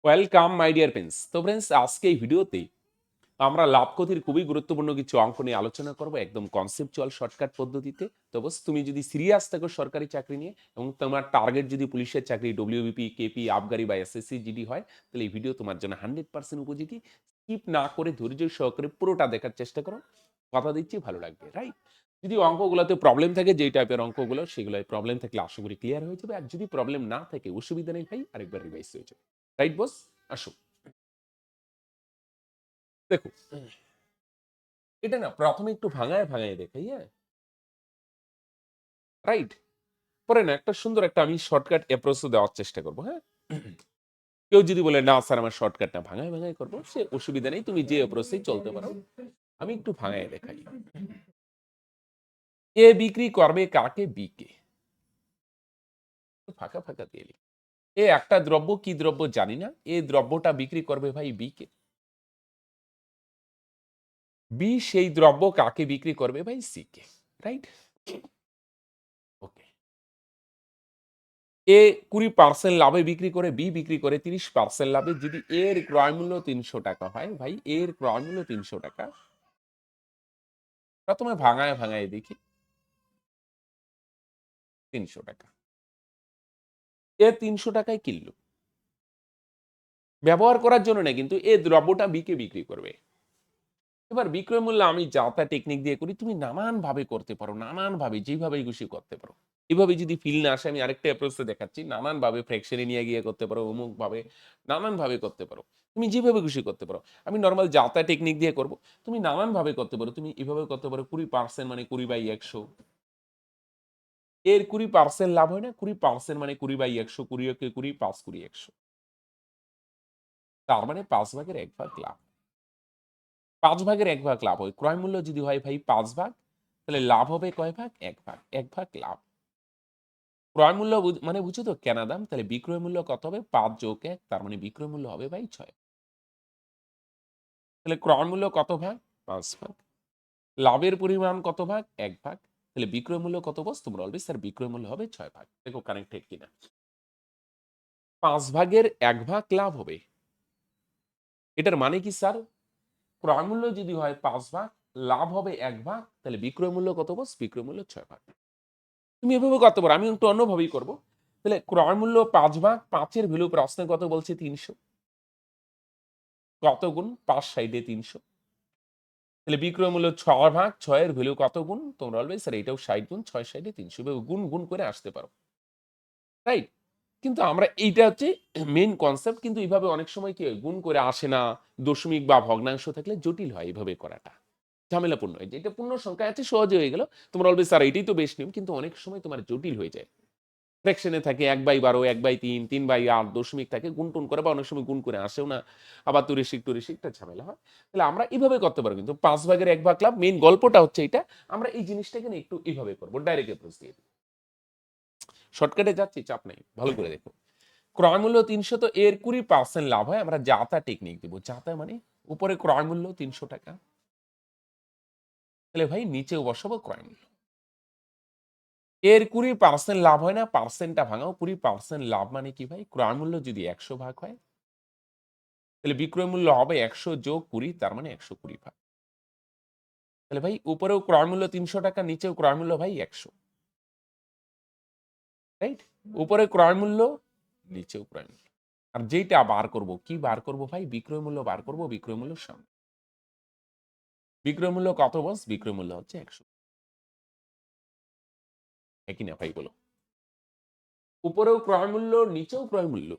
Welcome my dear friends. তো friends, আজকে এই ভিডিওতে আমরা লাভ ক্ষতির খুবই গুরুত্বপূর্ণ কিছু অঙ্ক নিয়ে আলোচনা করব একদম কনসেপচুয়াল শর্টকাট পদ্ধতিতে। তো বস, তুমি যদি সিরিয়াস থাকো সরকারি চাকরি নিয়ে এবং তোমার টার্গেট যদি পুলিশের চাকরি ডব্লিউবিপি, কেপি, আবগারি বা এসএসসি জিডি হয়, তাহলে এই ভিডিও তোমার জন্য 100% উপযোগী। স্কিপ না করে ধৈর্য সহকারে পুরোটা দেখার চেষ্টা করো। কথা দিচ্ছি ভালো লাগবে, রাইট? যদি অঙ্কগুলোতে প্রবলেম থাকে, যেই টাইপের অঙ্কগুলো, সেগুলোয় প্রবলেম থাকলে আশা করি ক্লিয়ার হয়ে যাবে। আর যদি প্রবলেম না থাকে, অসুবিধা নেই ভাই, আরেকবার রিভাইজ হয়ে যাবে। রাইট বস? আসো দেখো, এটা না প্রথমে একটু ভাঙায় ভাঙায় দেখাই, হ্যাঁ, রাইট? পরে না একটা সুন্দর একটা আমি শর্টকাট অ্যাপ্রোচও দেওয়ার চেষ্টা করবো, হ্যাঁ। কেউ যদি বলে না স্যার আমার শর্টকাট না, ভাঙায় ভাঙায় করবো, সে অসুবিধা নেই, তুমি যে অ্যাপ্রোচেই চলতে পারো। আমি একটু ভাঙায় দেখাই। এ বিক্রি করবে কাকে? বি কে। ফাঁকা ফাঁকা দিয়ে লিখি। এ একটা দ্রব্য, কি দ্রব্য জানি না, এ দ্রব্যটা বিক্রি করবে ভাই বি কে। বি সেই দ্রব্য কাকে বিক্রি করবে ভাই? C K, right? ওকে। এ 20% লাভে বিক্রি করে, বি বিক্রি করে 30% লাভে। যদি এর ক্রয় মূল্য 300 টাকা হয় ভাই, এর ক্রয় মূল্য 300 টাকা। প্রথমে ভাঙায় ভাঙায় দেখি। 300 টাকা, এ 300 টাকায় কিনলো, ব্যবহার করার জন্য না, কিন্তু এ দ্রব্যটা বিকে বিক্রি করবে। এবার বিক্রয় মূল্য আমি যা তা টেকনিক দিয়ে করি, তুমি নানান ভাবে করতে পারো, নানান ভাবে যেভাবে খুশি করতে পারো। এভাবে যদি ফিল না আসে, আমি আরেকটা অ্যাপ্রোচে দেখাচ্ছি। নানান ভাবে ফ্র্যাকশনে নিয়ে গিয়ে করতে পারো, অমুক ভাবে, নানান ভাবে করতে পারো। তুমি যেভাবে খুশি করতে পারো। আমি নরমাল যা তা টেকনিক দিয়ে করব। তুমি নানান ভাবে করতে পারো। তুমি এভাবে করতে পারো, 20% মানে 20/100। এর 20% লাভ হয় না, 20% মানে 20/100, 20 কে 20, 5 20 100। তার মানে 5 ভাগের 1 ভাগ লাভ। 5 ভাগের 1 ভাগ লাভ হয়। ক্রয় মূল্য যদি হয় ভাই 5 ভাগ, তাহলে লাভ হবে কয় ভাগ? 1 ভাগ। 1 ভাগ লাভ। ক্রয় মূল্য মানে বুঝছো তো কেনা দাম, তাহলে বিক্রয় মূল্য কত হবে? 5 যোগ 1, তার মানে বিক্রয় মূল্য হবে ভাই 6। তাহলে ক্রয় মূল্য কত ভাগ? 5 ভাগ। লাভের পরিমাণ কত ভাগ? 1 ভাগ। তাহলে বিক্রয় মূল্য কত বস? তোমরা বলবে স্যার বিক্রয় মূল্য হবে 6 ভাগ। দেখো কানেক্টেড কিনা। 5 ভাগের 1 ভাগ লাভ হবে। এটার মানে কি স্যার? ক্রয় মূল্য যদি হয় 5 ভাগ, লাভ হবে 1 ভাগ, তাহলে বিক্রয় মূল্য কত বস? বিক্রয় মূল্য 6 ভাগ। তুমি এভাবে করতে পারো, আমি একটু অন্যভাবেই করবো। তাহলে ক্রয় মূল্য 5 ভাগ, 5 এর ভ্যালু প্রশ্নে কত বলছে? 300। কত গুণ? 5 সাইডে 300। তাহলে বিক্রয় মূল্য 6 ভাগ, 6 এর ভ্যালু কত গুণ? তোমরা বলবে স্যার এটাও 60 গুণ, 6 সাইডে 300। এভাবে গুণ গুণ করে আসতে পারো, রাইট? কিন্তু আমরা এইটা হচ্ছে মেইন কনসেপ্ট, কিন্তু এইভাবে অনেক সময় কি হয়, গুণ করে আসে না, দশমিক বা ভগ্নাংশ থাকলে জটিল হয় এইভাবে করাটা, ঝামেলাপূর্ণ হয়। যেটা পূর্ণ সংখ্যা আছে সহজে হয়ে গেল, তোমরা বলবে স্যার এটাই তো বেশ নিয়ম, কিন্তু অনেক সময় তোমার জটিল হয়ে যায়। ফ্র্যাকশনে থাকে 1/12, 1/3, 3/8, দশমিক থাকে, গুণ-টুন করে বা অনেক সময় গুণ করে আসেও না। আবার তুরিশিক একটা ঝামেলা হয়। তাহলে আমরা এভাবে করতে পারবো, কিন্তু 5 ভাগের 1 ভাগ লাভ, মেইন গল্পটা হচ্ছে এটা। আমরা এই জিনিসটাকে না একটু এভাবে করব, ডাইরেক্ট অ্যাপ্রোচ দিয়ে। শর্টকাটে যাচ্ছি, চাপ নাই। ভালো করে দেখো। ক্রয় মূল্য 300, তো এর 20% লাভ হয়। আমরা যাতা টেকনিক দিব। যাতা মানে উপরে ক্রয় মূল্য 300 টাকা। তাহলে ভাই নিচেও বসাবো ক্রয় মূল্য। এর 20% লাভ হয় না, পার্সেন্টটা ভাঙাও। 20% লাভ মানে কি ভাই? ক্রয় মূল্য যদি 100 ভাগ হয়, তাহলে বিক্রয় মূল্য হবে 100 যোগ 20, তার মানে 120 ভাগ। তাহলে ভাই উপরেও ক্রয় মূল্য 300 টাকা, নিচেও ক্রয় মূল্য ভাই 100, রাইট? উপরে ক্রয় মূল্য, নিচেও ক্রয় মূল্য। আর যেটা বার করব, কি বার করব ভাই? বিক্রয় মূল্য বার করব। বিক্রয় মূল্য সামনে। বিক্রয় মূল্য কত বস? বিক্রয় মূল্য হচ্ছে 100। একই না ভাই বলো? উপরেও ক্রয় মূল্য, নিচেও ক্রয় মূল্য।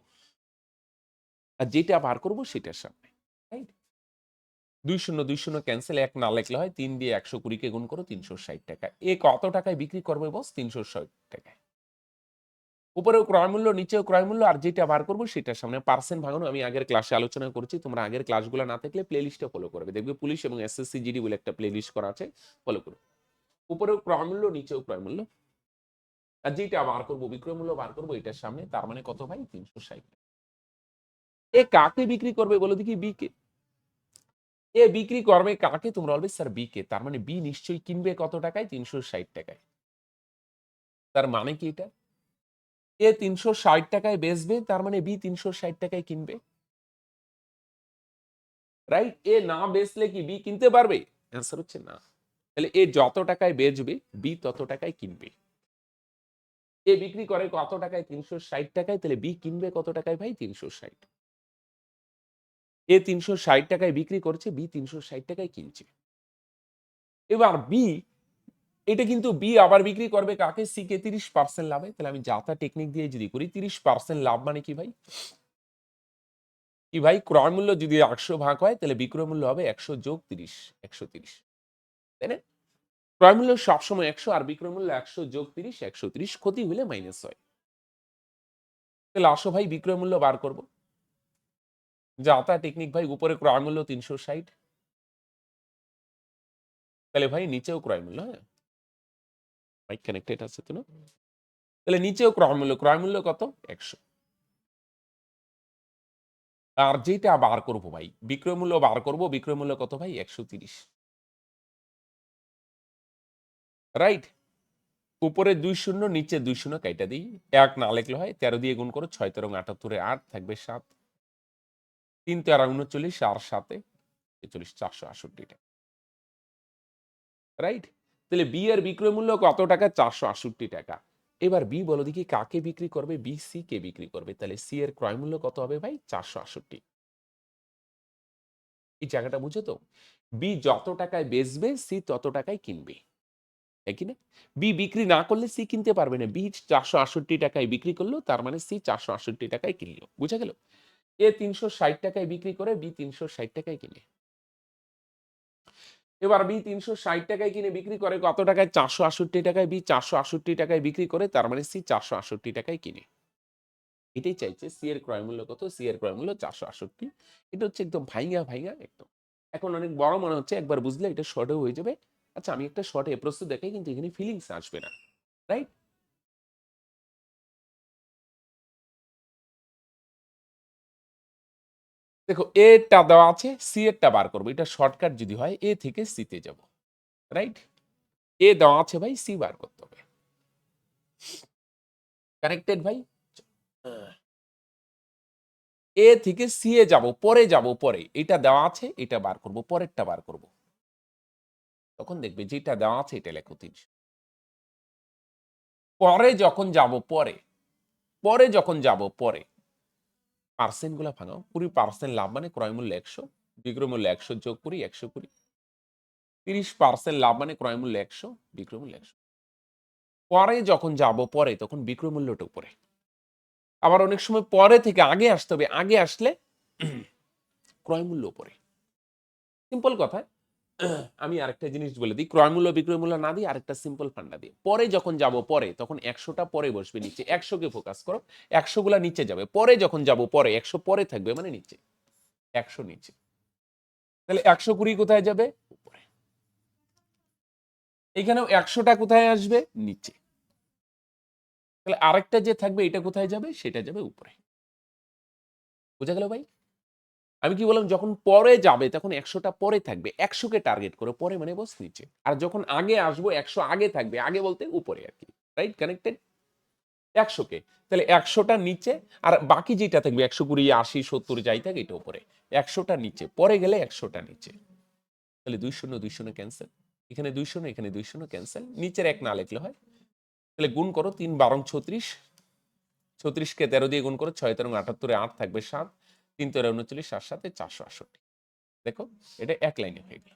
আর যেটা বার করব সেটার সামনে, রাইট? 2 শূন্য 2 শূন্য ক্যান্সেল, 1 না লিখলে হয় 3 দিয়ে 120 কে গুণ করো, 360 টাকা। এ কত টাকায় বিক্রি করবে বস? 360 টাকায়। উপরেও ক্রয় মূল্য, নিচেও ক্রয় মূল্য, আর যেটা বার করবো সেটার সামনে। পার্সেন্ট ভাঙানো আমি আগের ক্লাসে আলোচনা করেছি, তোমরা আগের ক্লাসগুলো না থাকলে প্লে লিস্টে ফলো করবে, দেখবে পুলিশ এবং এসএসসি জিডি বলে একটা প্লে লিস্ট করা আছে, ফলো করো। উপরেও ক্রয় মূল্য, নিচেও ক্রয় মূল্য, আর যেটা বার করবো বিক্রয় মূল্য বার করবো এটার সামনে, তার মানে কত ভাই? 360। এ কাকে বিক্রি করবে বলো দেখি? বি কে। এ বিক্রি করবে কাকে? তোমরা বলবে স্যার বি কে, তার মানে বি নিশ্চয়ই কিনবে কত টাকায়? 360 টাকায়। তার মানে কি এটা? এ 360 টাকায় বেচবে, তার মানে বি 360 টাকায় কিনবে। রাইট? এ না বেচলে কি বি কিনতে পারবে? অ্যান্সার হচ্ছে না। তাহলে এ যত টাকায় বেচবে বি তত টাকায় কিনবে। এ বিক্রি করে কত টাকায়? ৩৬০ টাকায়। তাহলে বি কিনবে কত টাকায় ভাই? ৩৬০। এ ৩৬০ টাকায় বিক্রি করছে, বি ৩৬০ টাকায় কিনছে। এবার বি, এটা কিন্তু বি আবার বিক্রি করবে কাকে? সি কে ৩০% লাভে। তাহলে আমি যাতা টেকনিক দিয়ে যদি করি ৩০% লাভ মানে কি ভাই? কি ভাই? ক্রয় মূল্য যদি ১০০ ভাগ হয় তাহলে বিক্রয় মূল্য হবে ১০০ যোগ ৩০, ১৩০। তাই না? ক্রয় মূল্য সবসময় ১০০ আর বিক্রয় মূল্য ১০০ যোগ ৩০, ১৩০। ক্ষতি হলে মাইনাস হয়। তাহলে আসো ভাই বিক্রয় মূল্য বার করব। যাতা টেকনিক ভাই, উপরে ক্রয় মূল্য ৩৬০। তাহলে ভাই নিচেও ক্রয় মূল্য, হ্যাঁ? মাইক কানেক্টেড আছে তো না? তাহলে নিচেও ক্রয় মূল্য কত? ১০০। আর যেটা বার করব ভাই, বিক্রয় মূল্য বার করব, বিক্রয় মূল্য কত ভাই? ১৩০। রাইট? উপরে ২ শূন্য, নিচে ২ শূন্য কাইটা দিই। ১ না লিখলে হয়। ১৩ দিয়ে গুণ করো। ৬ তেরং ৭৮ এ ৮ থাকবে ৭। ৩ তেরা ৩৯ আর ৭ এ ৪৪, ৪৬৮ টাকা। রাইট? তাহলে বি এর বিক্রয় মূল্য কত টাকা? ৪৬৮ টাকা। এবার বি বলো দেখি কাকে বিক্রি করবে? বি সি কে বিক্রি করবে। তাহলে সি এর ক্রয় মূল্য কত হবে ভাই? ৪৬৮। এই জায়গাটা বুঝো তো? বি যত টাকায় বেচবে সি তত টাকায় কিনবে। তাই কি না? বি বিক্রি না করলে সি কিনতে পারবে না। বি ৪৬৮ টাকায় বিক্রি করলো, তার মানে সি ৪৬৮ টাকায় কিনলো। বুঝা গেল? এ ৩৬০ টাকায় বিক্রি করে, বি ৩৬০ টাকায় কিনে। এবার বি ৩৬০ টাকায় কিনে বিক্রি করে কত টাকায়? ৪৬৮ টাকায়। বি ৪৬৮ টাকায় বিক্রি করে, তার মানে সি ৪৬৮ টাকায় কিনে। এটাই চাইছে। সি এর ক্রয় মূল্য কত? সি এর ক্রয় মূল্য ৪৬৮। এটা হচ্ছে একদম ভাইঙ্গা ভাইঙ্গা একদম। এখন অনেক বড় মনে হচ্ছে, একবার বুঝলে এটা শর্টেও হয়ে যাবে। আচ্ছা আমি একটা শর্টে প্রশ্ন দেখাই, কিন্তু এখানে ফিলিংস আসবে না। রাইট? দেখো এটা দেওয়া আছে, সি এরটা বার করবো। এটা শর্টকাট যদি হয় এ থেকে সি তে যাব। রাইট? এ দেওয়া আছে ভাই, সি বার করতে হবে। কানেক্টেড ভাই? এ থেকে সি এ যাব, পরে যাব, পরে। এটা দেওয়া আছে, এটা বার করব, পরেরটা বার করব। তখন দেখবে যেটা দেওয়া আছে এটা লেখো ৩০। পরে যখন যাব, পরে, পরে যখন যাব, পরে পার্সেন্ট গুলা ভাঙাও। ২০% লাভ মানে ক্রয় মূল্য ১০০, বিক্রয় মূল্য ১০০ যোগ করি ১২০। ৩০% লাভ মানে ক্রয় মূল্য ১০০, বিক্রয় মূল্য ১০০। পরে যখন যাব, পরে, তখন বিক্রয় মূল্যটা উপরে। আবার অনেক সময় পরে থেকে আগে আসতে হবে। আগে আসলে ক্রয় মূল্য উপরে। সিম্পল কথা। আমি আরেকটা জিনিস বলে দিই। ক্রয় মূল্য, বিক্রয় মূল্য না দিয়ে আরেকটা সিম্পল ফান্ডা দিই। পরে যখন যাব, পরে, তখন ১০০ টা পরে বসবে নিচে। ১০০ কে ফোকাস করো। ১০০ গুলা নিচে যাবে। পরে যখন যাব, পরে, ১০০ পরে থাকবে মানে নিচে। ১০০ নিচে। তাহলে ১২০ কোথায় যাবে? উপরে। এখানেও ১০০ টা কোথায় আসবে? নিচে। তাহলে আরেকটা যে থাকবে এটা কোথায় যাবে? সেটা যাবে উপরে। বুঝা গেল ভাই? আমি কি বললাম? যখন পরে যাবে তখন ১০০ টা পরে থাকবে। ১০০ কে টার্গেট করো। পরে মানে বস নিচে। আর যখন আগে আসবো ১০০ আগে থাকবে। আগে বলতে উপরে আরকি। রাইট? কানেক্টেড? ১০০ কে। তাহলে ১০০ টা নিচে, আর বাকি যেটা থাকবে ১২০, ৮০, ৭০ যাই থাক এটা উপরে। ১০০ টা নিচে। পরে গেলে ১০০ টা নিচে। তাহলে ২ শূন্য, ২ শূন্য ক্যানসেল। এখানে ২ শূন্য, এখানে ২ শূন্য ক্যানসেল। নিচের ১ না লিখলে হয়। তাহলে গুণ করো ৩ ১২ ৩৬। ৩৬ কে ১৩ দিয়ে গুণ করো। ৬ তেরং ৭৮ এ ৮ থাকবে ৭। ৩ তেরা ৩৯, ৭ ৭ ৪৬৮। দেখো এটা এক লাইনে হয়ে গেল।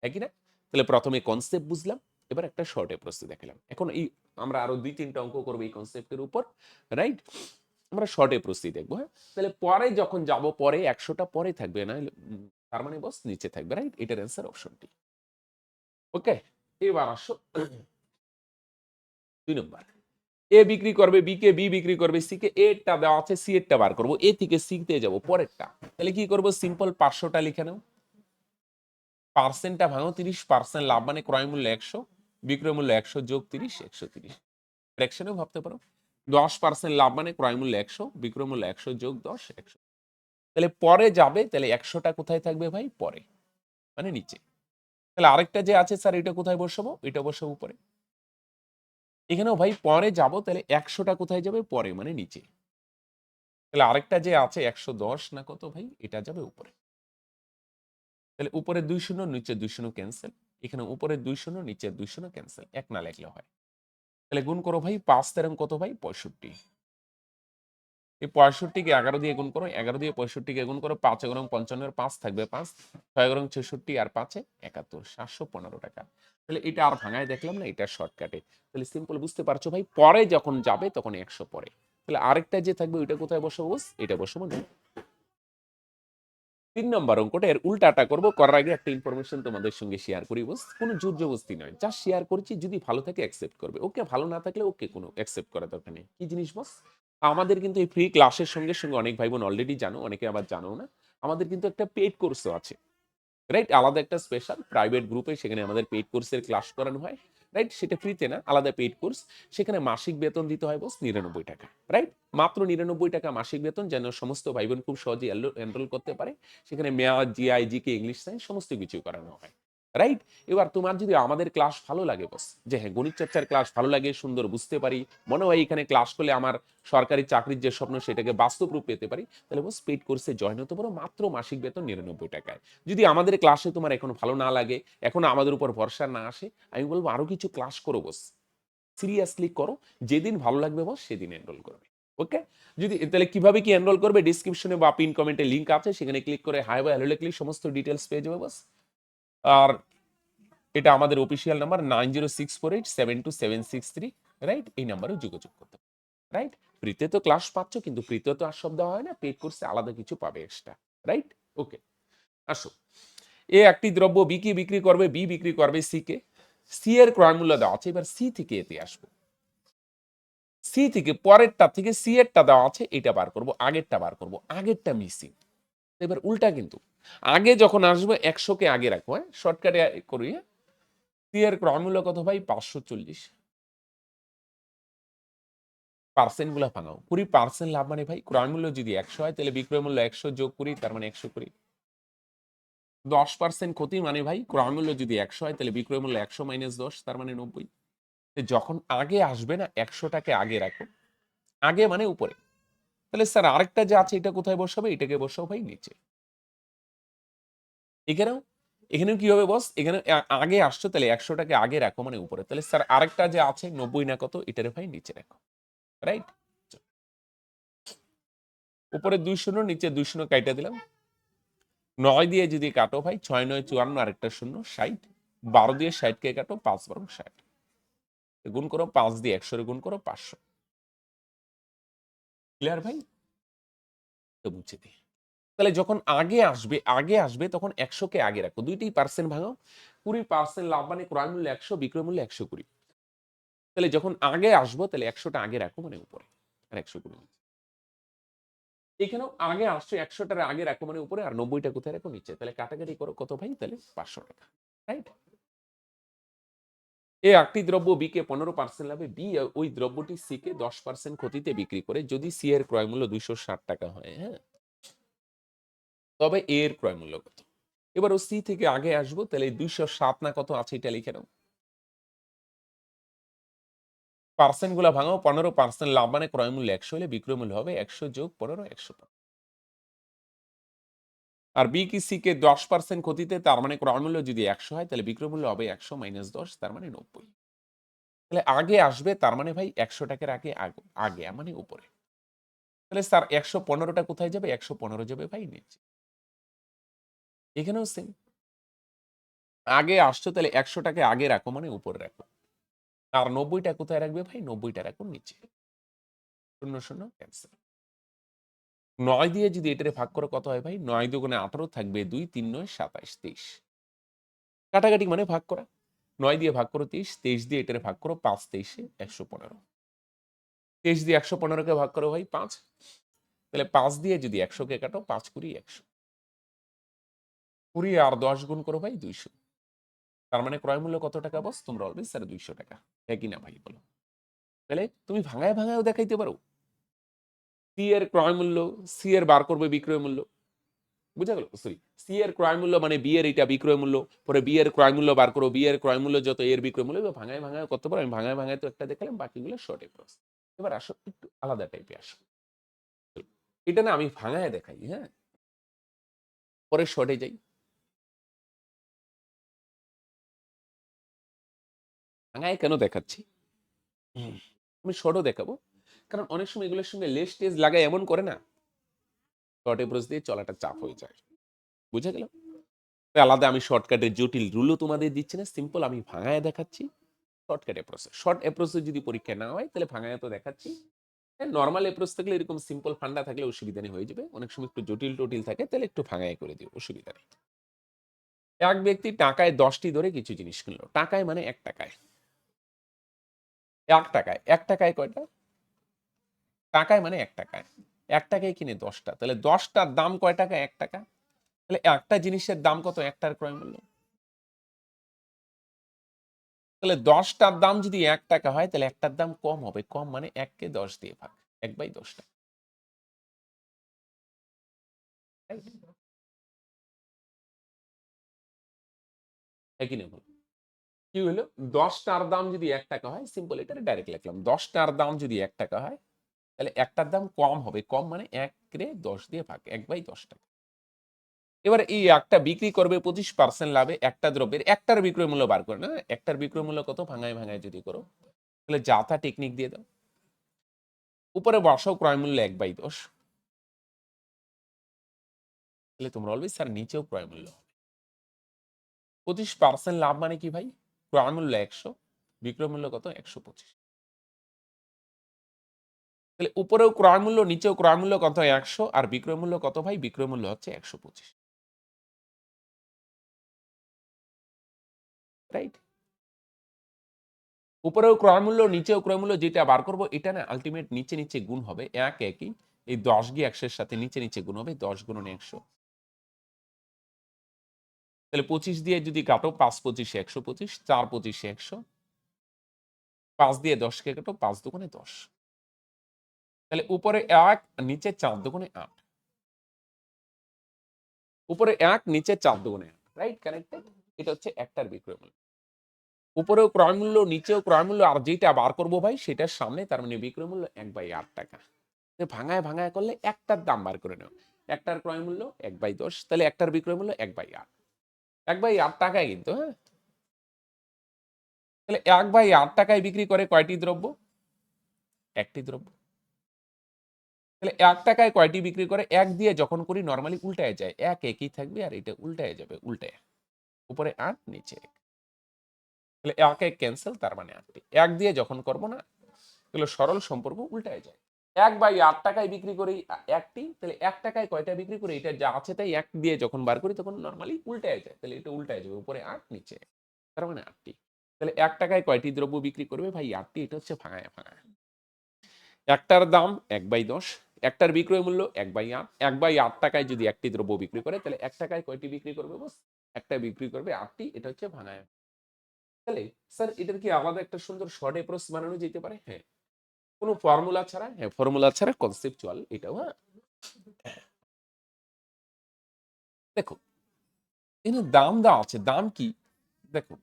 তাই কি না? তাহলে প্রথমে কনসেপ্ট বুঝলাম। এবার একটা শর্টে প্রশ্ন দেখালাম। এখন এই আমরা আরো ২-৩ টা অঙ্ক করব এই কনসেপ্টের উপর। রাইট? আমরা শর্টে প্রশ্ন দেখব, হ্যাঁ? তাহলে পরে যখন যাব, পরে ১০০ টা পরে থাকবে না, তার মানে বস নিচে থাকবে। রাইট? এটার অ্যান্সার অপশন ডি। ওকে? এবার আসো ২ নম্বর। এ বিক্রি করবে বি কে, বি বিক্রি করবে সি কে। এ টা দেওয়া আছে, সি এরটা বার করব। এ থেকে সি তে যাব, পরেরটা। তাহলে কি করব? সিম্পল ৫০০ টা লিখে নাও। পার্সেন্টটা ভাঙো। ৩০% লাভ মানে ক্রয় মূল্য ১০০, বিক্রয় মূল্য ১০০ যোগ ৩০, ১৩০। ফ্র্যাকশনেও ভাবতে পারো। ১০% লাভ মানে ক্রয় মূল্য ১০০, বিক্রয় মূল্য ১০০ যোগ ১০, ১০০। তাহলে পরে যাবে, তাহলে ১০০ টা কোথায় থাকবে ভাই? পরে, মানে নিচে। তাহলে আরেকটা যে আছে স্যার এটা কোথায় বসাবো? এটা বসাবো উপরে। এখানেও ভাই পরে যাব, তাহলে ১০০ টা কোথায় যাবে? পরে, মানে নিচে। তাহলে আরেকটা যে আছে 110 না কত ভাই, এটা যাবে উপরে। তাহলে উপরে 2 শূন্য নিচে 2 শূন্য ক্যান্সেল, এখানে উপরে 2 শূন্য নিচে 2 শূন্য ক্যান্সেল, এক না লেখলে হয়। তাহলে গুণ করো ভাই 5 তেরং কত ভাই 65। এই 65 কে 11 দিয়ে গুণ করো, 11 দিয়ে 65 কে গুণ করো, 5 এগারো 55 5 থাকবে 5, 6 এগারো 66 আর 5 71, 715 টাকা। তাহলে এটা আর ভাঙায় দেখলাম না, এটা শর্টকাটে। তাহলে সিম্পল বুঝতে পারছো ভাই, পরে যখন যাবে তখন 100 পরে। তাহলে আরেকটা যে থাকবে ওইটা কোথায় বসাবো? এটা বসাবো না। 3 নম্বর অঙ্কটা এর উল্টাটা করবো, করার আগে একটা ইনফরমেশন তোমাদের সঙ্গে শেয়ার করি বস। কোনো জোর জবস্তি নয়, যা শেয়ার করছি যদি ভালো থাকে অ্যাকসেপ্ট করবে, ওকে ভালো না থাকলে ওকে কোনো অ্যাকসেপ্ট করার দরকার নেই। কি জিনিস বস? আমাদের কিন্তু এই ফ্রি ক্লাসের সঙ্গে সঙ্গে অনেক ভাই বোন অলরেডি জানো, অনেকে আবার জানো না, আমাদের কিন্তু একটা পেইড কোর্সও আছে, রাইট? আলাদা একটা স্পেশাল প্রাইভেট গ্রুপে সেখানে আমাদের পেইড কোর্সের ক্লাস করানো হয়, রাইট? সেটা ফ্রিতে না, আলাদা পেইড কোর্স। সেখানে মাসিক বেতন দিতে হয় বস 99 টাকা, রাইট? মাত্র 99 টাকা মাসিক বেতন, যেন সমস্ত ভাই বোন খুব সহজে এনরোল করতে পারে। সেখানে math, GI, GK, English, science সমস্ত কিছু করানো হয়, রাইট? এবার তোমার যদি আমাদের ক্লাস ভালো লাগে বস, যে হ্যাঁ গণিত চর্চার ক্লাস ভালো লাগে, সুন্দর বুঝতে পারি, মনে হয় এখানে ক্লাস করলে আমার সরকারি চাকরির যে স্বপ্ন সেটাকে বাস্তব রূপ পেতে পারি, তাহলে বস পেইড কোর্সে জয়েন হতে পারো মাত্র মাসিক বেতন 99 টাকায়। যদি আমাদের ক্লাসে তোমার এখন ভালো না লাগে, এখন আমাদের উপর ভরসা না আসে, আমি বলবো আরো কিছু ক্লাস করো বস, সিরিয়াসলি করো, যেদিন ভালো লাগবে বস সেদিন এনরোল করবে। ওকে? যদি তাহলে কিভাবে কি এনরোল করবে, ডিসক্রিপশনে বা পিন কমেন্টে লিংক আছে, সেখানে ক্লিক করে হাই বা হ্যালো লিখলেই সমস্ত ডিটেলস পেয়ে যাবে বস। আর এটা আমাদের অফিসিয়াল নাম্বার 9064872763, রাইট? এই নাম্বারে যোগাযোগ করতে, রাইট? ফ্রিতে তো ক্লাস পাচ্ছ, কিন্তু ফ্রিতে তো আর সব দেওয়া হয় না, পেড কোর্সে আলাদা কিছু পাবে এক্সট্রা, রাইট? ওকে, আসো। এ একটি দ্রব্য বি কে বিক্রি করবে, বি বিক্রি করবে সি কে। সি এর ক্রয় মূল্য দেওয়া আছে, এবার সি থেকে এতে আসবো। সি থেকে পরেরটা থেকে সি এরটা দেওয়া আছে, এটা বার করব, আগেরটা বার করব, আগেরটা মিসিং। এবার উল্টা কিন্তু, আগে যখন আসবে 100 কে আগে রাখবো, হ্যাঁ শর্টকাটে করি। সি এর ক্রয় মূল্য কত ভাই 540। পার্সেন্ট গুলা ভাঙাও, 20% লাভ মানে ভাই ক্রয় মূল্য যদি 100 হয় তাহলে বিক্রয় মূল্য 100 যোগ করি, তার মানে 120। 10% ক্ষতি মানে ভাই ক্রয় মূল্য যদি 100 হয় তাহলে বিক্রয় মূল্য 100 মাইনাস 10, তার মানে 90। যখন আগে আসবে না 100টাকে আগে রাখো, আগে মানে উপরে। তাহলে স্যার আরেকটা যে আছে এটা কোথায় বসাবে? এটাকে বসাও ভাই নিচে। এখানেও এখানেও কি হবে বস? এখানে আগে আসছো তাহলে 100টাকে আগে রাখো মানে উপরে। তাহলে স্যার আরেকটা যে আছে 90 না কত, এটারে ভাই নিচে রাখো, রাইট? উপরে 2 শূন্য নিচে 2 শূন্য কাইটা দিলাম। 9 দিয়ে যদি কাটো ভাই 6 9 54, আরেকটা শূন্য 60, 12 দিয়ে 60 কে কাটো, 5 বরং 60, গুণ করো 5 দিয়ে 100 রে গুণ করো 500। ক্লিয়ার ভাই? তো বুঝে দিই। তাহলে যখন আগে আসবে তখন 100 কে আগে রাখো, দুইটাই পার্সেন্ট ভাঙাও। 20% লাভ মানে ক্রয় মূল্য 100, বিক্রয় মূল্য 120। তাহলে যখন আগে আসবো তাহলে 100টা আগে রাখো মানে উপরে, আর 120। এখানেও আগে আসছো, 100টার আগে রাখো মানে উপরে, আর 90টা কোথায় রাখো নিচে। তাহলে কাটাকাটি করো কত ভাই, তাহলে 500 টাকা, রাইট? এ একটি দ্রব্য বি কে 15% লাভে, বি ওই দ্রব্যটি সি কে 10% ক্ষতিতে বিক্রি করে, যদি সি এর ক্রয় মূল্য 260 টাকা হয়, হ্যাঁ, তবে এ এর ক্রয় মূল্য কত? এবার ও সি থেকে আগে আসবো, তাহলে 207 না কত আছে এটা লিখে নাও। পার্সেন্ট গুলা ভাঙাও, 15% লাভ মানে ক্রয় মূল্য 100 হলে বিক্রয় মূল্য হবে 100 যোগ 15, 100। আর বি কি সি কে 10% ক্ষতিতে, তার মানে ক্রয় মূল্য যদি 100 হয় তাহলে বিক্রয় মূল্য হবে 100 মাইনাস 10, তার মানে 90। তাহলে আগে আসবে তার মানে ভাই 100 টাকার আগে আগে মানে উপরে। তাহলে স্যার 115টা কোথায় যাবে? 115 যাবে ভাই নিচে। এখানেও সেম, আগে আসছো তাহলে 100টাকে আগে রাখো মানে উপরে রাখো, আর 90টা কোথায় রাখবে ভাই? 90টা রাখো নিচে। শূন্য শূন্য ক্যান্সেল। 9 দিয়ে যদি এটারে ভাগ করো কত হয় ভাই? 9 দুগুণে 18 থাকবে 2, 3 9 27, 23। কাটাকাটি মানে ভাগ করা। 9 দিয়ে ভাগ করো 23, 23 দিয়ে এটারে ভাগ করো 5 23 115। 23 দিয়ে 115কে ভাগ করো ভাই 5, তাহলে 5 দিয়ে যদি 100 কে কাটো, 5 কুড়ি 100, 20 আর 10 গুণ করো ভাই 200। তার মানে ক্রয় মূল্য কত টাকা বস? তোমরা বলবে স্যার 200 টাকা। একই না ভাই বলো? তাহলে তুমি ভাঙায় ভাঙায়ও দেখাইতে পারো। সি এর ক্রয় মূল্য, সি এর বার করবে বিক্রয় মূল্য, বুঝা গেল? সরি, সি এর ক্রয় মূল্য মানে বি এর এটা বিক্রয় মূল্য, পরে বি এর ক্রয় মূল্য বার করো, বি এর ক্রয় মূল্য যত এর বিক্রয় মূল্য, এবার ভাঙায় ভাঙায় করতে পারো। আমি ভাঙায় ভাঙায় তো একটা দেখালাম, বাকিগুলো শর্ট প্রসেস। এবার আসো একটু আলাদা টাইপে আসো। এটা না আমি ভাঙায় দেখাই, হ্যাঁ? পরে শর্টে যাই। ভাঙায় কেন দেখাচ্ছি? আমি শর্টও দেখাবো। কারণ অনেক সময় এগুলোর সঙ্গে লেস টেস লাগায় এমন করে না, শর্ট অ্যাপ্রোচ দিয়ে চলাটা চাপ হয়ে যায়। বুঝা গেল? আলাদা আমি শর্টকাটের জটিল রুলও তোমাদের দিচ্ছি না। সিম্পল আমি ভাঙায় দেখাচ্ছি। Shortcut approach. শর্ট অ্যাপ্রোচে যদি পরীক্ষা না হয় তাহলে ভাঙায় তো দেখাচ্ছি। হ্যাঁ, নরমাল অ্যাপ্রোচ থাকলে এরকম সিম্পল ফান্ডা থাকলে অসুবিধা নেই, হয়ে যাবে। অনেক সময় একটু জটিল-টটিল থাকে তাহলে একটু ভাঙায় করে দিও, অসুবিধা নেই। এক ব্যক্তি টাকায় ১০ টি ধরে কিছু জিনিস কিনলো। টাকায় মানে ৳১ ৳১ ৳১ কয়টা? টাকায় মানে ৳১ ৳১ কিনে ১০ টা। তাহলে ১০ টার দাম কয় টাকা? ৳১ তাহলে একটা জিনিসের দাম কত? ১ টার ক্রয় মূল্য। তাহলে ১০ টার দাম যদি ৳১ হয় তাহলে একটার দাম কম হবে। কম মানে ১ কে ১০ দিয়ে ভাগ। ১/১০ টা। রাইট? একই নিয়ম হলো। কি হইলো? ১০ টার দাম যদি ৳১ হয়, সিম্পল এটা ডাইরেক্ট লিখলাম। ১০ টার দাম যদি ৳১ হয়, তাহলে একটার দাম কম হবে। কম মানে ১ রে ১০ দিয়ে ভাগ। ১/১০ টাকা। এবার এই একটা বিক্রি করবে ২৫% লাভে একটা দ্রব্যের একটার বিক্রয় মূল্য বার করে না? একটার বিক্রয় মূল্য কত? ভাঙায় যদি করো, তাহলে যা তা টেকনিক দিয়ে দাও। উপরে বসাও ক্রয় মূল্য ১/১০। তাহলে তোমরা বলবে স্যার নিচেও ক্রয় মূল্য হবে। ২৫% লাভ মানে কি ভাই? ক্রয় মূল্য ১০০, বিক্রয় মূল্য কত? ১২৫। তাহলে উপরেও ক্রয় মূল্য, নিচেও ক্রয় মূল্য কত? ১০০ আর বিক্রয় মূল্য কত ভাই? বিক্রয় মূল্য হচ্ছে ১২৫। রাইট? উপরেও ক্রয় মূল্য, নিচেও ক্রয় মূল্য যেটা বার করব এটা না আল্টিমেট নিচে গুণ হবে। একই। এই ১০ গিয়ে ১০০ এর সাথে নিচে গুণ হবে। ১০ গুণন ১০০। তাহলে ২৫ দিয়ে যদি কাটো ৫ ২৫ ১২৫, ৪ ২৫ ১০০। ৫ দিয়ে ১০ কে কাটো ৫ দুগুণে ১০। তাহলে উপরে ১ নিচে ৪ দুগুণে ৮। উপরে ১ নিচে ৪ দুগুণে ৮। রাইট? কানেক্টেড? এটা হচ্ছে একটার বিক্রয় মূল্য। উপরেও ক্রয় মূল্য, নিচেও ক্রয় মূল্য আর যেটা বার করব ভাই সেটার সামনে তার মানে বিক্রয় মূল্য ১/৮ টাকা। ভাঙায় করলে একটার দাম বার করে নাও। একটার ক্রয় মূল্য ১/১০ তাহলে একটার বিক্রয় মূল্য ১/৮। ১/৮ টাকায় কিন্তু, হ্যাঁ? তাহলে ১/৮ টাকায় বিক্রি করে কয়টি দ্রব্য? একটি দ্রব্য। তাহলে ১ টাকায় কয়টি বিক্রি করে? ১ দিয়ে যখন করি নরমালি উল্টায় যায়। ১ একই থাকবে আর এটা উল্টায় যাবে, উল্টায়। উপরে ৮ নিচে ১। তাহলে ১ ক্যানসেল তার মানে ৮ টি। ১ দিয়ে যখন করব না, এগুলো সরল সম্পর্ক উল্টায় যায়। ১/৮ টাকায় বিক্রি করি একটি, তাহলে ১ টাকায় কয়টা বিক্রি করি? এটা যা আছে তাই ১ দিয়ে যখন বার করি তখন নরমালি উল্টায় যায়। তাহলে এটা উল্টায় যাবে। উপরে ৮ নিচে ১। তার মানে ৮ টি। তাহলে ১ টাকায় কয়টি দ্রব্য বিক্রি করবে? ভাই ৮ টি। এটা হচ্ছে ভাঙায়। একটার দাম ১/১০, একটার বিক্রয় মূল্য ১/৮। ১/৮ টাকায় যদি একটি দ্রব্য বিক্রি করে তাহলে ১ টাকায় কয়টি বিক্রি করবে বস? একটা বিক্রি করবে ৮ টি। এটা হচ্ছে ভাঙায়। তাহলে স্যার এটার কি আলাদা একটা সুন্দর শর্ট অ্যাপ্রোচ বানানো যেতে পারে? হ্যাঁ। কোন ফর্মুলা ছাড়া, হ্যাঁ, ফর্মুলা ছাড়া কনসেপচুয়াল এটাও, হ্যাঁ? দেখো, এখানে দাম দেওয়া আছে। দাম কি? দেখো,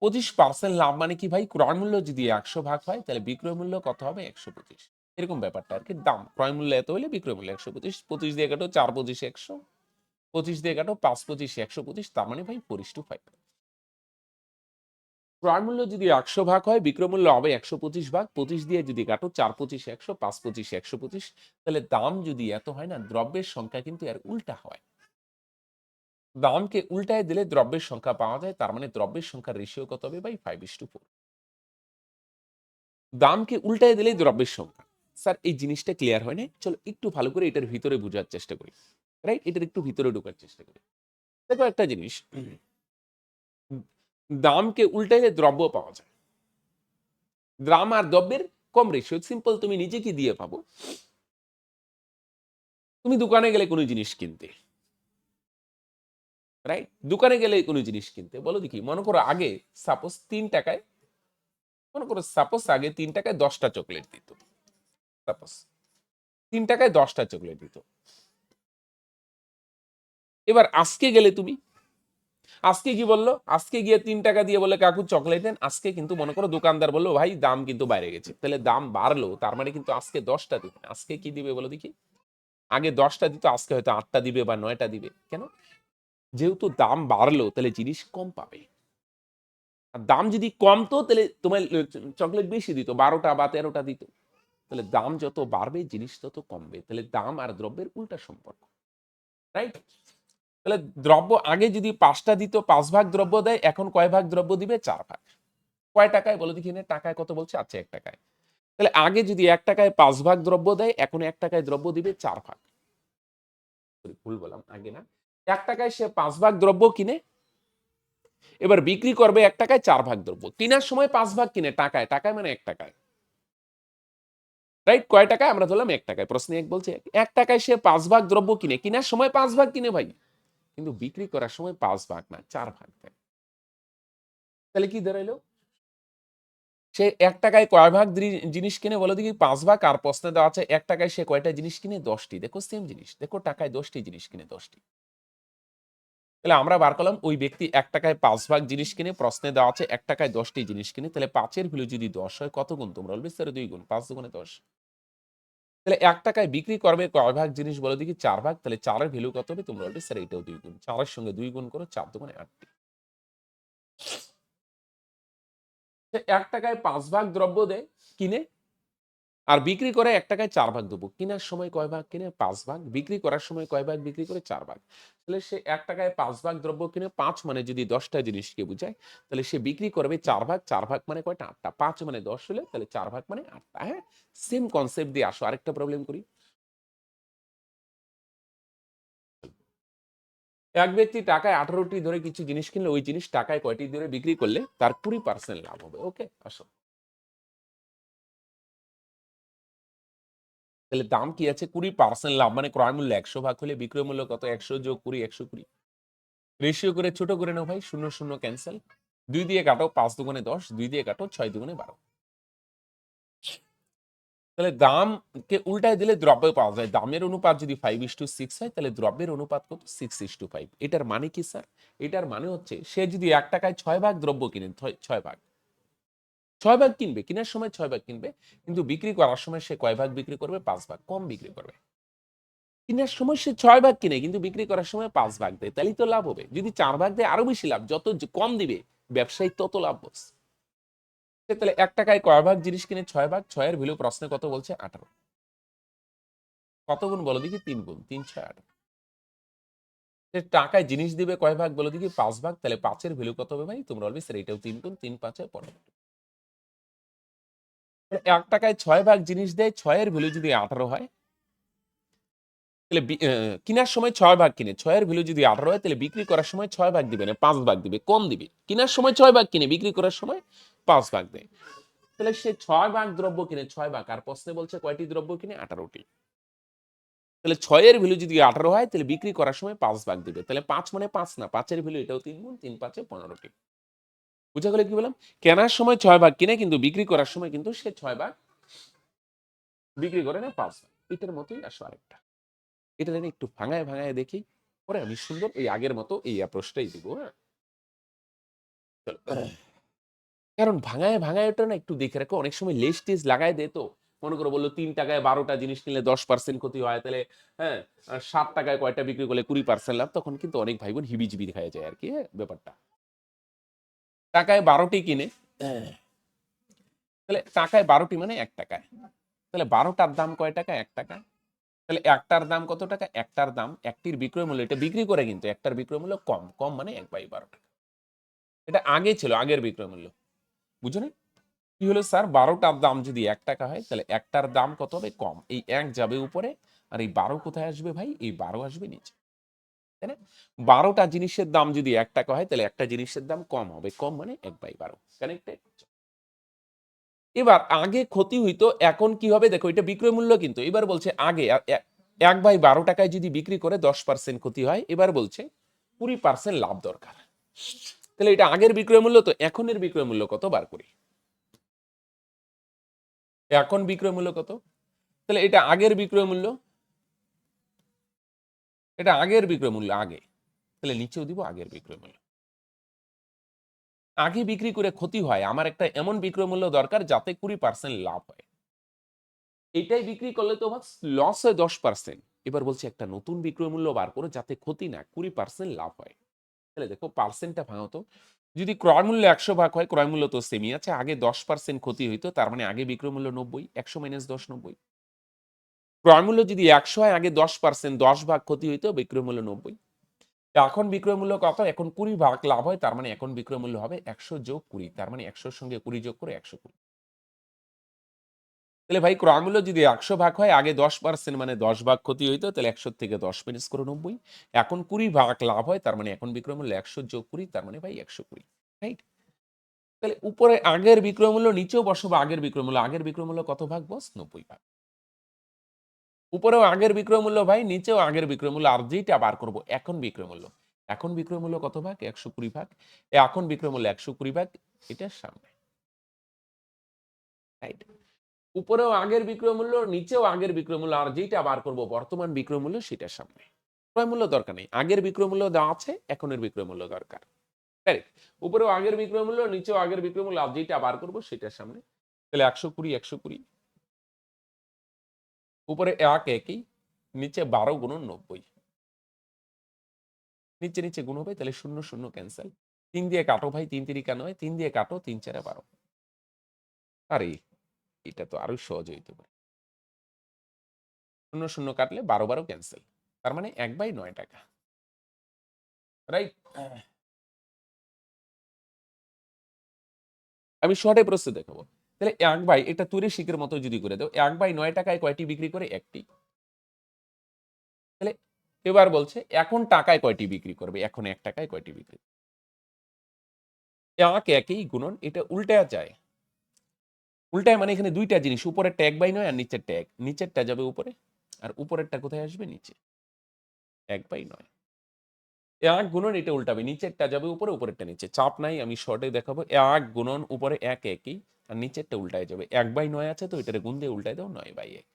২৫% লাভ মানে কি ভাই? ক্রয় মূল্য যদি ১০০ ভাগ হয় তাহলে বিক্রয় মূল্য কত হবে? ১২৫। এরকম ব্যাপারটা আরকি। দাম ক্রয় মূল্য এত হলে বিক্রয় মূল্য ১২৫। ২৫ দিয়ে কাটো ৪ ২৫ ১০০। ২৫ দিয়ে কাটো ৫ ২৫ ১২৫ তার মানে ভাই 4:5। ক্রয় মূল্য যদি ১০০ ভাগ হয় বিক্রয় মূল্য হবে ১২৫ ভাগ। ২৫ দিয়ে যদি কাটো ৪ ২৫ ১০০, ৫ ২৫ ১২৫ তাহলে দাম যদি এত হয় না দ্রব্যের সংখ্যা কিন্তু এর উল্টা হয়। দামকে উল্টায় দিলে দ্রব্যের সংখ্যা পাওয়া যায়। তার মানে দ্রব্যের সংখ্যার রেশিও কত হবে ভাই? 5:4। দামকে উল্টায় দিলেই দ্রব্যের সংখ্যা। স্যার এই জিনিসটা ক্লিয়ার হয় নাই? চলো একটু ভালো করে এটার ভিতরে বুঝার চেষ্টা করি। রাইট? এটার একটু ভিতরে ঢোকার চেষ্টা করি। দেখো একটা জিনিস, দামকে উল্টাইলে দ্রব্য পাওয়া যায়। দাম আর দ্রব্যের কম রেশিও। সিম্পল তুমি নিজে কি দিয়ে পাবো? তুমি দোকানে গেলে কোন জিনিস কিনতে। রাইট? দোকানে গেলে কোন জিনিস কিনতে। বলো দেখি মনে করো আগে সাপোজ ৳৩ মনে করো সাপোজ আগে ৳৩ ১০ টা চকোলেট দিত। সাপোজ ৳৩ ১০ টা চকোলেট দিত। এবার আজকে গেলে তুমি, আজকে কি বলল? আজকে গিয়ে ৳৩ দিয়ে বললে, "কাকু চকোলেট দেন।" আজকে কিন্তু মনে করো দোকানদার বলল, "ভাই দাম কিন্তু বাইরে গেছে।" তাহলে দাম বাড়লো। তার মানে কিন্তু আজকে ১০ টা দিবে না। আজকে কি দিবে বলো দেখি? আগে 10টা দিত, আজকে হয়তো 8টা দিবে বা 9টা দিবে। কেন? যেহেতু দাম বাড়লো তাহলে জিনিস কম পাবে। আর দাম যদি কমতো তাহলে তোমার চকলেট বেশি দিত, 12টা বা 13টা দিত। তাহলে দাম যত বাড়বে জিনিস তত কমবে। তাহলে দাম আর দ্রব্যের উল্টা সম্পর্ক, রাইট? তাহলে দ্রব্য আগে যদি 5টা দিত, 5 ভাগ দ্রব্য দেয়, এখন কয় ভাগ দ্রব্য দিবে? 4 ভাগ। কয় টাকায় বলো দেখি? টাকায় কত বলছে? আচ্ছা 1 টাকায়। তাহলে আগে যদি 1 টাকায় 5 ভাগ দ্রব্য দেয়, এখন 1 টাকায় দ্রব্য দিবে 4 ভাগ। ভুল বললাম, আগে না। 1 টাকায় সে 5 ভাগ দ্রব্য কিনে, এবার বিক্রি করবে 1 টাকায় 4 ভাগ দ্রব্য। কেনার সময় 5 ভাগ কিনে টাকায়, টাকায় মানে 1 টাকায়, রাইট? কয় টাকায়? আমরা ধরলাম 1 টাকায়। প্রশ্নে 1 বলছে 1 টাকায় সে 5 ভাগ দ্রব্য কিনে, কেনার সময় 5 ভাগ কিনে ভাই, কিন্তু বিক্রি করার সময় 5 ভাগ না 4 ভাগ দেয়। তাহলে কি দাঁড়াইলো? সে 1 টাকায় কয় ভাগ জিনিস কিনে বলো দেখি? 5 ভাগ। আর প্রশ্নে দেওয়া আছে 1 টাকায় সে কয়টা জিনিস কিনে? 10টি। দেখো সেম জিনিস। দেখো টাকায় 10টি জিনিস কিনে, 10টি। তাহলে আমরা বার করলাম ওই ব্যক্তি 1 টাকায় 5 ভাগ জিনিস কিনে, প্রশ্নে দেওয়া আছে 1 টাকায় 10টি জিনিস কিনে। তাহলে 5 এর ভ্যালু যদি 10 হয় কত গুণ? তোমরা বলবে স্যার 2 গুণ। 5 দুগুণে 10। তাহলে 1 টাকায় বিক্রি করবে কয় ভাগ জিনিস বলো দেখি? 4 ভাগ। তাহলে 4 এর ভ্যালু কত হবে? তোমরা বলবে স্যার এটাও 2 গুণ। 4 এর সঙ্গে 2 গুণ করো, 4 দুগুণে 8টি। 1 টাকায় 5 ভাগ দ্রব্য দেয় কিনে, আর বিক্রি করে 1 টাকায় 4 ভাগ দেবো। কেনার সময় কয় ভাগ কিনে? 5 ভাগ। বিক্রি করার সময় কয় ভাগ বিক্রি করে? 4 ভাগ। তাহলে সে 1 টাকায় 5 ভাগ দ্রব্য কিনে, 5 মানে যদি 10টা জিনিসকে বুঝায়, তাহলে সে বিক্রি করবে 4 ভাগ। 4 ভাগ মানে কয়টা? 8টা। 5 মানে 10 হলে তাহলে 4 ভাগ মানে 8টা। হ্যাঁ? সেম কনসেপ্ট দিয়ে আসো। আরেকটা প্রবলেম করি। এক ব্যক্তি টাকায় 18টি ধরে কিছু জিনিস কিনলে, ওই জিনিস টাকায় কয়টি ধরে বিক্রি করলে তার 20% লাভ হবে? ওকে, আসো। তাহলে দাম কি আছে? 20% লাভ, মানে ক্রয় মূল্য 100 ভাগ হলে বিক্রয় মূল্য কত? 100 যোগ 20, 120। রেশিও করে ছোট করে নাও ভাই, 0 0 ক্যান্সেল। 2 দিয়ে কাটো, 5 দুগুণে 10, 2 দিয়ে কাটো, 6 দুগুণে 12। তাহলে দামকে উল্টায় দিলে দ্রব্য পাওয়া যায়। দামের অনুপাত যদি 5:6 হয়, তাহলে দ্রব্যের অনুপাত কত? 6:5। এটার মানে কি স্যার? এটার মানে হচ্ছে সে যদি 1 টাকায় 6 ভাগ দ্রব্য কিনে, 6 ভাগ, 6 ভাগ কিনবে, কেনার সময় 6 ভাগ কিনবে, কিন্তু বিক্রি করার সময় সে কয় ভাগ বিক্রি করবে? 5 ভাগ। কম বিক্রি করবে। কেনার সময় সে 6 ভাগ কিনে, কিন্তু বিক্রি করার সময় 5 ভাগ দেয়, তাহলেই তো লাভ হবে। যদি 4 ভাগ দেয় আরো বেশি লাভ। যত কম দিবে ব্যবসায়ী তত লাভ বস। তাহলে 1 টাকায় কয় ভাগ জিনিস কিনে? 6 ভাগ। 6 এর ভ্যালু প্রশ্নে কত বলছে? 18। কত গুণ বলো দেখি? 3 গুণ। 3 6 18। সে টাকায় জিনিস দিবে কয় ভাগ বলো দেখি? 5 ভাগ। তাহলে 5 এর ভ্যালু কত হবে ভাই? তোমরা বলবে স্যার এটাও 3 গুণ। 3 5 15। 1 টাকায় 6 ভাগ জিনিস দেয়, 6 এর ভ্যালু যদি 18 হয়, তাহলে কিনার সময় 6 ভাগ কিনে, 6 এর ভ্যালু যদি 18 হয়, তাহলে বিক্রি করার সময় 6 ভাগ দিবে না 5 ভাগ দিবে, কম দিবে। কিনার সময় 6 ভাগ কিনে, বিক্রি করার সময় 5 ভাগ দেয়। তাহলে সে 6 ভাগ দ্রব্য কিনে, 6 ভাগ। আর প্রশ্নে বলছে কয়টি দ্রব্য কিনে? 18টি। তাহলে 6 এর ভ্যালু যদি 18 হয়, তাহলে বিক্রি করার সময় 5 ভাগ দিবে। তাহলে 5 মানে 5 না, 5 এর ভ্যালু এটাও 3 গুণ। 3 5 15টি। বুঝা গেল কি বললাম? কেনার সময় 6 ভাগ কিনে, কিন্তু বিক্রি করার সময় কিন্তু সে 6 ভাগ বিক্রি করে না, 5 ভাগ। এটার মতোই আসো আরেকটা। এটা যেন একটু ভাঙায় ভাঙায় দেখি, পরে আমি সুন্দর এই আগের মতো এই অ্যাপ্রোচটাই দিব। হ্যাঁ, চলো। কারণ ভাঙায় ভাঙায় ওটা না একটু দেখে রাখো, অনেক সময় লেস টেস লাগায় দেয় তো। মনে করো বললো 3 টাকায় 12টা জিনিস কিনলে 10% ক্ষতি হয়, তাহলে হ্যাঁ 7 টাকায় কয়টা বিক্রি করলে 20% লাভ, তখন কিন্তু অনেক ভাই বোন হিবিজিবি খায় যায় আর কি। হ্যাঁ, ব্যাপারটা টাকায় 12টি কিনে, তাহলে টাকায় 12টি মানে 1 টাকায়, তাহলে 12টার দাম কয় টাকা? 1 টাকা। তাহলে একটার দাম কত টাকা? একটার দাম, একটির বিক্রয় মূল্য, এটা বিক্রি করে কিন্তু একটার বিক্রয় মূল্য কম, কম মানে 1/12 টাকা। এটা আগে ছিল, আগের বিক্রয় মূল্য। বুঝো না? কি হলো স্যার? 12টার দাম যদি 1 টাকা হয়, তাহলে একটার দাম কত হবে? কম। এই 1 যাবে উপরে, আর এই 12 কোথায় আসবে ভাই? এই 12 আসবে নিচে, তাই না? 12টা জিনিসের দাম যদি 1 টাকা হয়, তাহলে একটা জিনিসের দাম কম হবে। কম মানে 1/12। কানেক্টেড? এবার আগে ক্ষতি হইতো, এখন কি হবে দেখো, এটা বিক্রয় মূল্য কিন্তু। এবার বলছে আগে 1/12 টাকায় যদি বিক্রি করে 10% ক্ষতি হয়, এবার বলছে 20% লাভ দরকার। তাহলে এটা আগের বিক্রয় মূল্য, তো এখনের বিক্রয় মূল্য কত বার করি। এখন বিক্রয় মূল্য কত? তাহলে এটা আগের বিক্রয় মূল্য, এটা আগের বিক্রয় মূল্য আগে, তাহলে নিচেও দিব আগের বিক্রয় মূল্য। আগে বিক্রি করে ক্ষতি হয়, আমার একটা এমন বিক্রয় মূল্য দরকার যাতে 20% লাভ হয়। এটাই বিক্রি করলে তো লস হয় 10%। এবার বলছে একটা নতুন বিক্রয় মূল্য বার করো যাতে ক্ষতি না 20% লাভ হয়। তাহলে দেখো পার্সেন্টটা ভাঙো তো। যদি ক্রয় মূল্য 100 ভাগ হয়, ক্রয় মূল্য তো সেমই আছে। আগে 10% ক্ষতি হইতো, তার মানে আগে বিক্রয় মূল্য 90, 100 মাইনাস 10 90। ক্রয় মূল্য যদি 100 হয়, আগে 10% 10 ভাগ ক্ষতি হইতো, বিক্রয় মূল্য 90। এখন বিক্রয় মূল্য কত? এখন 20 ভাগ লাভ হয়, তার মানে এখন বিক্রয় মূল্য হবে 100 যোগ 20, তার মানে 100 এর সঙ্গে 20 যোগ করে 120। তাহলে ভাই ক্রয় মূল্য যদি 100 ভাগ হয়, আগে 10% মানে 10 ভাগ ক্ষতি হইতো, তাহলে 100 থেকে 10 মাইনাস করে 90। এখন 20 ভাগ লাভ হয়, তার মানে এখন বিক্রয় মূল্য 100 যোগ 20, তার মানে ভাই 120। রাইট? তাহলে উপরে আগের বিক্রয় মূল্য, নিচেও বসাবো আগের বিক্রয় মূল্য। আগের বিক্রয় মূল্য কত ভাগ বস? 90 ভাগ। উপরেও আগের বিক্রয় মূল্য ভাই, নিচেও আগের বিক্রয় মূল্য। আর যেটা বার করব এখন বিক্রয় মূল্য। এখন বিক্রয় মূল্য কত ভাগ? 120 ভাগ। এখন বিক্রয় মূল্য 120 ভাগ, এটার সামনে। রাইট? উপরেও আগের বিক্রয় মূল্য, নিচেও আগের বিক্রয় মূল্য। আর যেটা বার করব বর্তমান বিক্রয় মূল্য, সেটার সামনে। ক্রয় মূল্য দরকার নেই। আগের বিক্রয় মূল্য দেওয়া আছে, এখনের বিক্রয় মূল্য দরকার। কারেক্ট? উপরেও আগের বিক্রয় মূল্য, নিচেও আগের বিক্রয় মূল্য। আর যেটা বার করব সেটার সামনে। তাহলে 120 120। উপরে 1 একই, নিচে 12 গুণন 90। নিচে নিচে গুণ হবে, তাহলে 0 0 ক্যান্সেল। 3 দিয়ে কাটো ভাই, 3 3 9, 3 দিয়ে কাটো, 3 4 12। আরে এটা তো আরো সহজ হইতে পারে। 0 0 কাটলে 12 12 ক্যান্সেল। তার মানে 1/9 টাকা। রাইট? আমি শর্টে প্রসেস দেখাবো। তাহলে 1 এটা তুরে শিখের মতো যদি করে দাও, 1/9 টাকায় কয়টি বিক্রি করে? একটি। তাহলে এবার বলছে এখন টাকায় কয়টি বিক্রি করবে? এখন 1 টাকায় কয়টি বিক্রি? 1 একই গুণন, এটা উল্টায়া যায়। উল্টায় মানে এখানে দুইটা জিনিস, উপরেরটা 1/9 আর নিচেরটা 1। নিচেরটা যাবে উপরে, আর উপরেরটা কোথায় আসবে? নিচে। 1/9। 1 গুণন এটা উল্টাবে, নিচেরটা যাবে উপরে, উপরেরটা নিচে। চাপ নাই, আমি শর্টে দেখাবো। 1 গুণন উপরে 1 একই, আর নিচেরটা উল্টায় যাবে। 1/9 আছে তো এটারে গুণ দিয়ে উল্টায় দাও 9/1।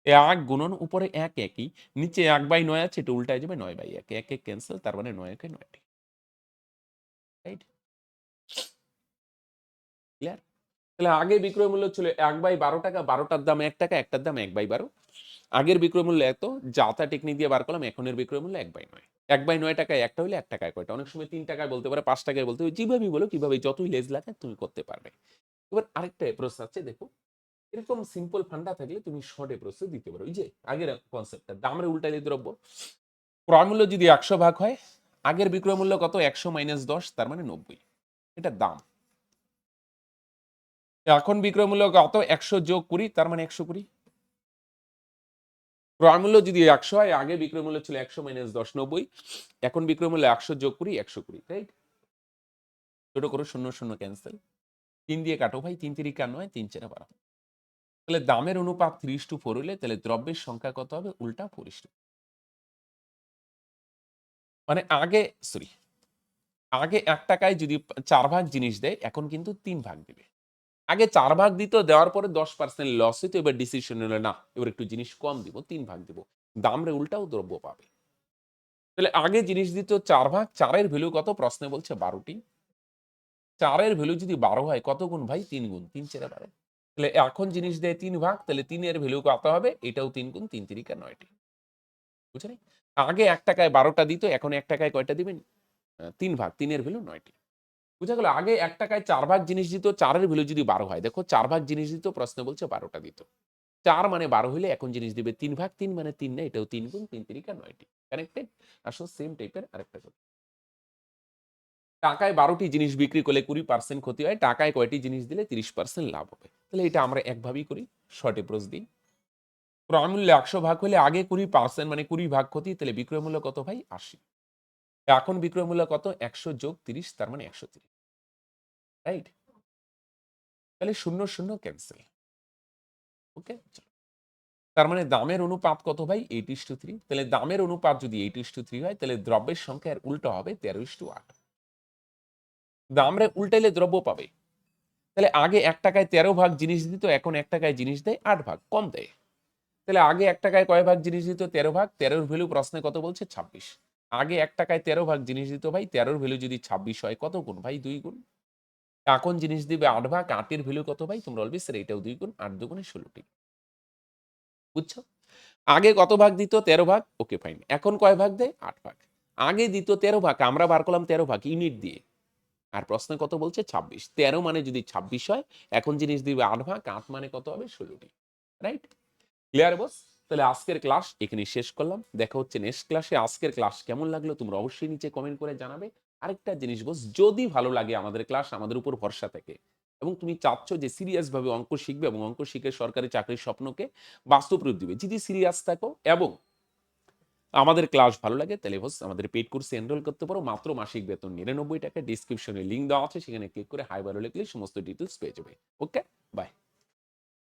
1 গুণন উপরে 1 একই, নিচে 1/9 আছে, এটা উল্টায় যাবে 9/1। 1 1 ক্যান্সেল, তার মানে 9 একে 9টি। রাইট? ক্লিয়ার? তাহলে আগে বিক্রয় মূল্য ছিল 1/12 টাকা, 12টার দাম 1 টাকা, একটার দাম 1/12। আগের বিক্রয় মূল্য এত, যাতা টেকনিক দিয়ে বার করলাম। এখনের বিক্রয় মূল্য 1/9। 1/9 টাকায় একটা হইলে 1 টাকায় কয়টা? অনেক সময় 3 টাকায় বলতে পারে, 5 টাকায় বলতে পারে। যেভাবেই বলো, কিভাবে যতই লেজ লাগে তুমি করতে পারবে। এবার আরেকটা প্রশ্ন আছে, দেখো এরকম সিম্পল ফান্ডা থাকলে তুমি শর্ট এপ্রোচ দিতে পারো। এই যে আগের কনসেপ্টটা, দামের উল্টাইলে দ্রব্য। ক্রয় মূল্য যদি 100 ভাগ হয়, আগের বিক্রয় মূল্য কত? 100 মাইনাস 10, তার মানে 90। এটা দাম। এখন বিক্রয় মূল্য কত? 100 যোগ 20, তার মানে 120। ক্রয় মূল্য যদি 100 হয়, আগে বিক্রয় মূল্য ছিল 100 মাইনাস 10 90। এখন বিক্রয় মূল্য 100 যোগ 20 120। রাইট? ছোট করো, 0 0 ক্যান্সেল। 3 দিয়ে কাটো ভাই, 3 3 9, 3 4 12। তাহলে দামের অনুপাত 3:4 হলে তাহলে দ্রব্যের সংখ্যা কত হবে? উল্টা 4:4। মানে আগে, সরি, আগে 1 টাকায় যদি 4 ভাগ জিনিস দেয়, এখন কিন্তু 3 ভাগ দিবে। আগে 4 ভাগ দিত, দেওয়ার পরে 10% লস হইতো। এবার ডিসিশন হলো না, এবার একটু জিনিস কম দিব, 3 ভাগ দিব। দামরে উল্টাও দ্রব্য পাবে। তাহলে আগে জিনিস দিত 4 ভাগ, 4 এর ভ্যালু কত? প্রশ্নে বলছে 12টি। 4 এর ভ্যালু যদি 12 হয়, কত গুণ ভাই? 3 গুণ। 3 4 12। তাহলে এখন জিনিস দেয় 3 ভাগ, তাহলে 3 এর ভ্যালু কত হবে? এটাও 3 গুণ, 3 3 9টি। বুঝছেন? আগে 1 টাকায় 12টা দিত, এখন 1 টাকায় কয়টা দিবেন? 3 ভাগ, 3 এর ভ্যালু 9টি। বুঝা গেল? আগে 1 টাকায় 4 ভাগ জিনিস দিত, 4 এর ভ্যালু যদি 12 হয়, দেখো 4 ভাগ জিনিস দিত, প্রশ্ন বলছে 12টা দিত। 4 মানে 12 হইলে এখন জিনিস দিবে 3 ভাগ, 3 মানে 3 না, এটাও 3 গুণ, 3 3 9টি। কানেক্টেড? আসো সেম টাইপের আরেকটা করি। টাকায় 12টি জিনিস বিক্রি করলে 20% ক্ষতি হয়, টাকায় কয়টি জিনিস দিলে 30% লাভ হবে? তাহলে এটা আমরা একভাবেই করি, শর্ট এপ্রোচ দিই। ক্রয় মূল্য 100 ভাগ হলে আগে 20% মানে 20 ভাগ ক্ষতি, তাহলে বিক্রয় মূল্য কত ভাই? 80। এখন বিক্রয় মূল্য কত? 100 যোগ 30, তার মানে 130। রাইট? তাহলে 0 0 ক্যান্সেল। ওকে? তার মানে দামের অনুপাত কত ভাই? 8:3। তাহলে দামের অনুপাত যদি 8:3 হয়, তাহলে দ্রব্যের সংখ্যার উল্টো হবে 13:8। দামরে উল্টাইলে দ্রব্য পাবে। তাহলে আগে 1 টাকায় 13 ভাগ জিনিস দিত, এখন 1 টাকায় জিনিস দেয় 8 ভাগ, কম দেয়। তাহলে আগে 1 টাকায় কয় ভাগ জিনিস দিত? 13 ভাগ। 13 এর ভ্যালু প্রশ্নে কত বলছে? 26। আগে 1 টাকায় 13 ভাগ জিনিস দিত ভাই, 13 এর ভ্যালু যদি 26 হয়, কত গুণ ভাই? 2 গুণ। এখন জিনিস দিবে 8 ভাগ, 8 এর ভ্যালু কত ভাই? তোমরা অলওয়েজ এটাও 2 গুণ, 8 2 গুণে 16টি। বুঝছো? আগে কত ভাগ দিত? 13 ভাগ। Okay fine. এখন কয় ভাগ দেয়? 8 ভাগ। আগে দিত 13 ভাগ, আমরা বার করলাম 13 ভাগ ইউনিট দিয়ে। আর প্রশ্নে কত বলছে? 26। 13 মানে যদি 26 হয়, এখন জিনিস দিবে 8 ভাগ, 8 মানে কত হবে? 16টি। রাইট? ক্লিয়ার বস? তাহলে আজকের ক্লাস এখানেই শেষ করলাম। দেখা হচ্ছে নেক্সট ক্লাসে। আজকের ক্লাস কেমন লাগলো তোমরা অবশ্যই নিচে কমেন্ট করে জানাবে। আরেকটা জিনিস বস, যদি ভালো লাগে আমাদের ক্লাস, আমাদের উপর ভরসা থাকে এবং তুমি চাচ্ছ যে সিরিয়াস ভাবে অঙ্ক শিখবে এবং অঙ্ক শিখে সরকারি চাকরির স্বপ্নকে বাস্তব রূপ দিবে। যদি সিরিয়াস থাকো এবং আমাদের ক্লাস ভালো লাগে তাহলে বস আমাদের পেইড কোর্সে এনরোল করতে পারো। মাত্র মাসিক বেতন 99 টাকা। ডেসক্রিপশনে লিংক দেওয়া আছে, সেখানে ক্লিক করে হাই ভালো লিখলে সমস্ত ডিটেইলস পেয়ে যাবে। ওকে? বাই।